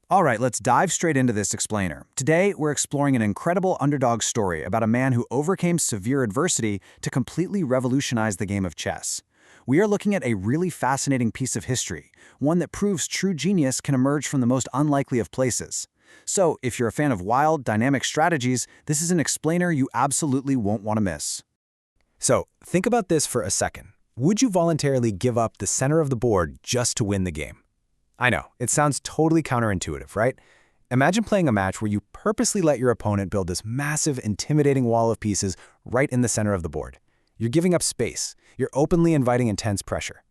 All right, let's dive straight into this explainer. Today, we're exploring an incredible underdog story about a man who overcame severe adversity to completely revolutionize the game of chess. We are looking at a really fascinating piece of history, one that proves true genius can emerge from the most unlikely of places. So, if you're a fan of wild, dynamic strategies, this is an explainer you absolutely won't want to miss. So, think about this for a second. Would you voluntarily give up the center of the board just to win the game? I know, it sounds totally counterintuitive, right? Imagine playing a match where you purposely let your opponent build this massive, intimidating wall of pieces right in the center of the board. You're giving up space. You're openly inviting intense pressure.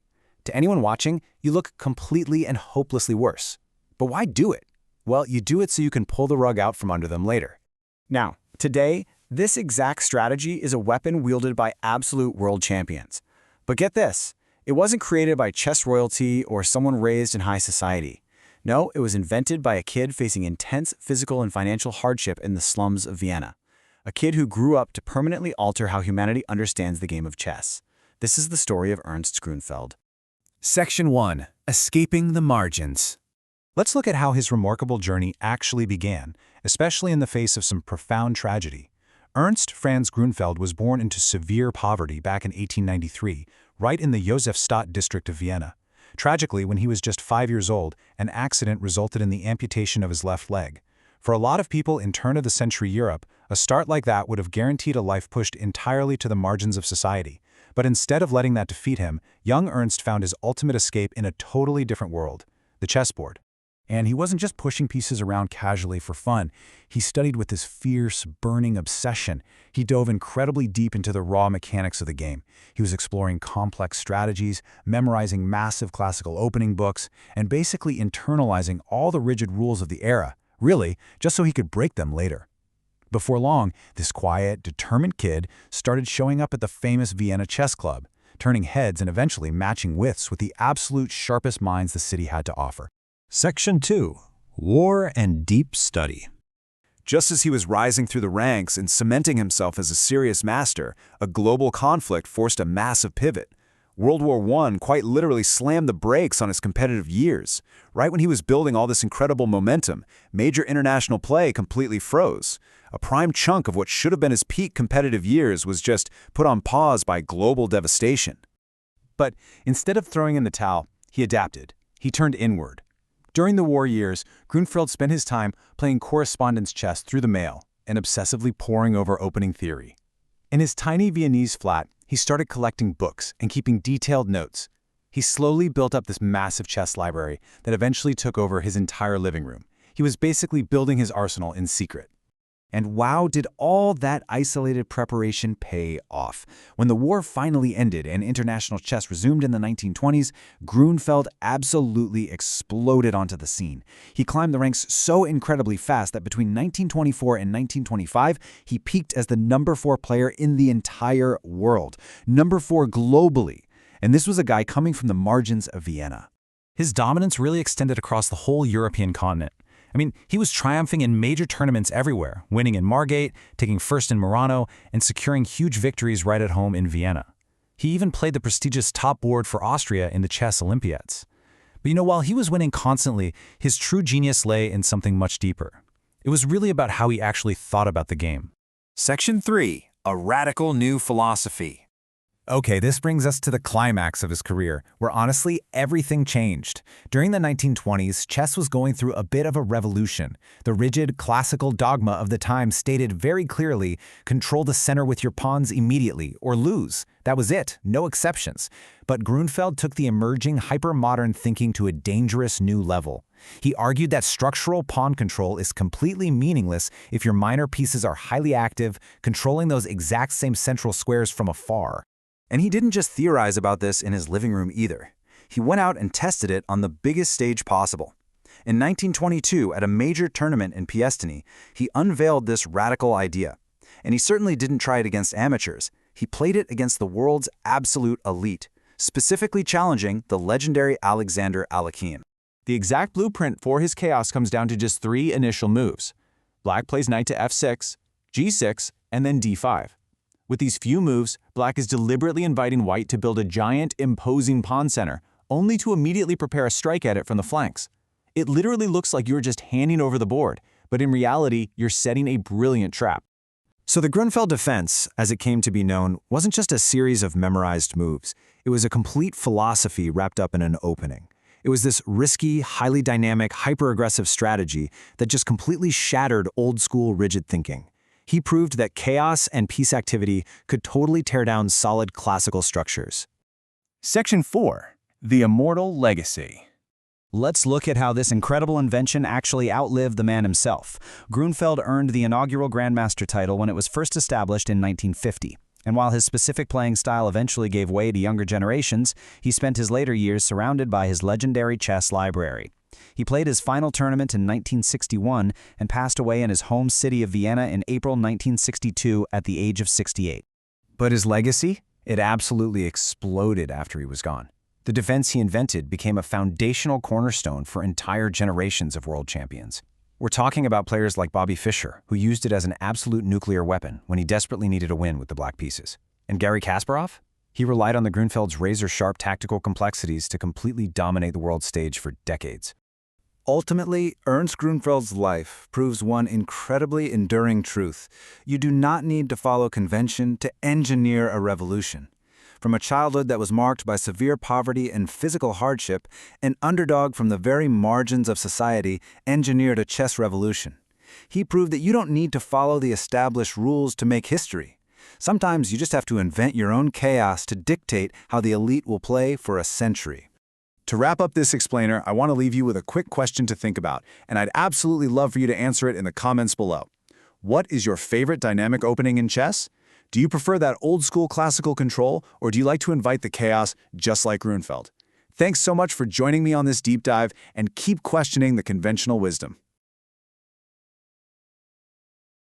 To anyone watching, you look completely and hopelessly worse. But why do it? Well, you do it so you can pull the rug out from under them later. Now, today, this exact strategy is a weapon wielded by absolute world champions. But get this. It wasn't created by chess royalty or someone raised in high society. No, it was invented by a kid facing intense physical and financial hardship in the slums of Vienna. A kid who grew up to permanently alter how humanity understands the game of chess. This is the story of Ernst Grünfeld. Section 1. Escaping the Margins. Let's look at how his remarkable journey actually began, especially in the face of some profound tragedy. Ernst Franz Grünfeld was born into severe poverty back in 1893, right in the Josefstadt district of Vienna. Tragically, when he was just 5 years old, an accident resulted in the amputation of his left leg. For a lot of people in turn-of-the-century Europe, a start like that would have guaranteed a life pushed entirely to the margins of society. But instead of letting that defeat him, young Ernst found his ultimate escape in a totally different world, the chessboard. And he wasn't just pushing pieces around casually for fun. He studied with this fierce, burning obsession. He dove incredibly deep into the raw mechanics of the game. He was exploring complex strategies, memorizing massive classical opening books, and basically internalizing all the rigid rules of the era, really, just so he could break them later. Before long, this quiet, determined kid started showing up at the famous Vienna Chess Club, turning heads and eventually matching wits with the absolute sharpest minds the city had to offer. Section 2. War and Deep Study. Just as he was rising through the ranks and cementing himself as a serious master, a global conflict forced a massive pivot. World War I quite literally slammed the brakes on his competitive years. Right when he was building all this incredible momentum, major international play completely froze. A prime chunk of what should have been his peak competitive years was just put on pause by global devastation. But instead of throwing in the towel, he adapted. He turned inward. During the war years, Grunfeld spent his time playing correspondence chess through the mail and obsessively poring over opening theory. In his tiny Viennese flat, he started collecting books and keeping detailed notes. He slowly built up this massive chess library that eventually took over his entire living room. He was basically building his arsenal in secret. And wow, did all that isolated preparation pay off. When the war finally ended and international chess resumed in the 1920s, Grunfeld absolutely exploded onto the scene. He climbed the ranks so incredibly fast that between 1924 and 1925, he peaked as the #4 player in the entire world, #4 globally. And this was a guy coming from the margins of Vienna. His dominance really extended across the whole European continent. I mean, he was triumphing in major tournaments everywhere, winning in Margate, taking first in Murano, and securing huge victories right at home in Vienna. He even played the prestigious top board for Austria in the chess Olympiads. But while he was winning constantly, his true genius lay in something much deeper. It was really about how he actually thought about the game. Section 3. A Radical New Philosophy. Okay, this brings us to the climax of his career, where honestly, everything changed. During the 1920s, chess was going through a bit of a revolution. The rigid, classical dogma of the time stated very clearly, control the center with your pawns immediately, or lose. That was it, no exceptions. But Grunfeld took the emerging hyper-modern thinking to a dangerous new level. He argued that structural pawn control is completely meaningless if your minor pieces are highly active, controlling those exact same central squares from afar. And he didn't just theorize about this in his living room either. He went out and tested it on the biggest stage possible. In 1922, at a major tournament in Piestany, he unveiled this radical idea. And he certainly didn't try it against amateurs. He played it against the world's absolute elite, specifically challenging the legendary Alexander Alekhine. The exact blueprint for his chaos comes down to just 3 initial moves. Black plays knight to f6, g6, and then d5. With these few moves, Black is deliberately inviting White to build a giant, imposing pawn center, only to immediately prepare a strike at it from the flanks. It literally looks like you're just handing over the board, but in reality, you're setting a brilliant trap. So the Grünfeld Defense, as it came to be known, wasn't just a series of memorized moves. It was a complete philosophy wrapped up in an opening. It was this risky, highly dynamic, hyper-aggressive strategy that just completely shattered old-school rigid thinking. He proved that chaos and peace activity could totally tear down solid classical structures. Section 4. The Immortal Legacy. Let's look at how this incredible invention actually outlived the man himself. Grunfeld earned the inaugural Grandmaster title when it was first established in 1950. And while his specific playing style eventually gave way to younger generations, he spent his later years surrounded by his legendary chess library. He played his final tournament in 1961 and passed away in his home city of Vienna in April 1962 at the age of 68. But his legacy? It absolutely exploded after he was gone. The defense he invented became a foundational cornerstone for entire generations of world champions. We're talking about players like Bobby Fischer, who used it as an absolute nuclear weapon when he desperately needed a win with the black pieces. And Garry Kasparov? He relied on the Grunfeld's razor-sharp tactical complexities to completely dominate the world stage for decades. Ultimately, Ernst Grünfeld's life proves one incredibly enduring truth. You do not need to follow convention to engineer a revolution. From a childhood that was marked by severe poverty and physical hardship, an underdog from the very margins of society engineered a chess revolution. He proved that you don't need to follow the established rules to make history. Sometimes you just have to invent your own chaos to dictate how the elite will play for a century. To wrap up this explainer, I want to leave you with a quick question to think about, and I'd absolutely love for you to answer it in the comments below. What is your favorite dynamic opening in chess? Do you prefer that old-school classical control, or do you like to invite the chaos just like Grunfeld? Thanks so much for joining me on this deep dive, and keep questioning the conventional wisdom.